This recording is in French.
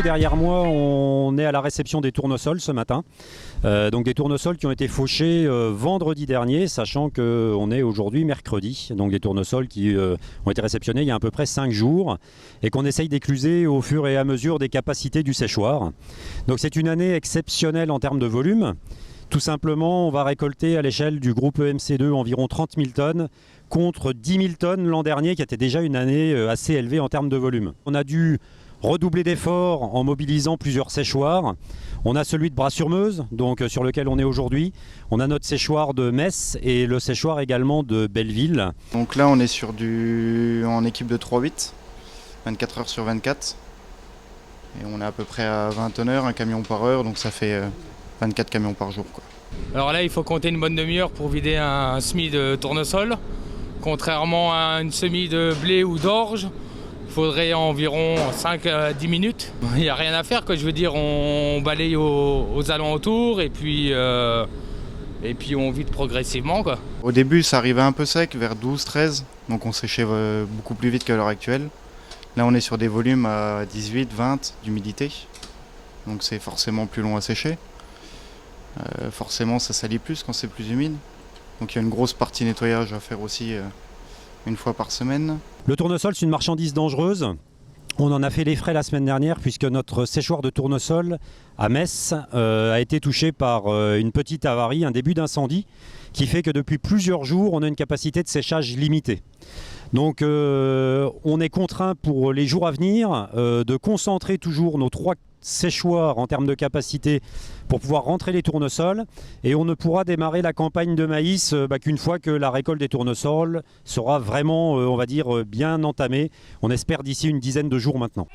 derrière moi, on est à la réception des tournesols ce matin. Donc des tournesols qui ont été fauchés vendredi dernier, sachant qu'on est aujourd'hui mercredi. Donc des tournesols qui ont été réceptionnés il y a à peu près 5 jours et qu'on essaye d'écluser au fur et à mesure des capacités du séchoir. Donc c'est une année exceptionnelle en termes de volume. Tout simplement, on va récolter à l'échelle du groupe EMC2 environ 30 000 tonnes contre 10 000 tonnes l'an dernier qui était déjà une année assez élevée en termes de volume. On a dû redoubler d'efforts en mobilisant plusieurs séchoirs. On a celui de Bras-sur-Meuse, donc sur lequel on est aujourd'hui. On a notre séchoir de Metz et le séchoir également de Belleville. Donc là on est en équipe de 3-8, 24 heures sur 24. Et on est à peu près à 20 tonneurs, un camion par heure, donc ça fait 24 camions par jour, quoi. Alors là il faut compter une bonne demi-heure pour vider un semis de tournesol. Contrairement à une semis de blé ou d'orge, il faudrait environ 5 à 10 minutes. Il n'y a rien à faire, quoi. Je veux dire, on balaye aux alentours et puis on vide progressivement, quoi. Au début ça arrivait un peu sec, vers 12-13, donc on séchait beaucoup plus vite qu'à l'heure actuelle. Là on est sur des volumes à 18-20 d'humidité, donc c'est forcément plus long à sécher. Forcément ça salit plus quand c'est plus humide. Donc il y a une grosse partie nettoyage à faire aussi une fois par semaine. Le tournesol, c'est une marchandise dangereuse. On en a fait les frais la semaine dernière puisque notre séchoir de tournesol à Metz a été touché par une petite avarie, un début d'incendie qui fait que depuis plusieurs jours, on a une capacité de séchage limitée. Donc on est contraint pour les jours à venir de concentrer toujours nos 3 séchoirs en termes de capacité pour pouvoir rentrer les tournesols et on ne pourra démarrer la campagne de maïs qu'une fois que la récolte des tournesols sera vraiment on va dire bien entamée. On espère d'ici une dizaine de jours maintenant.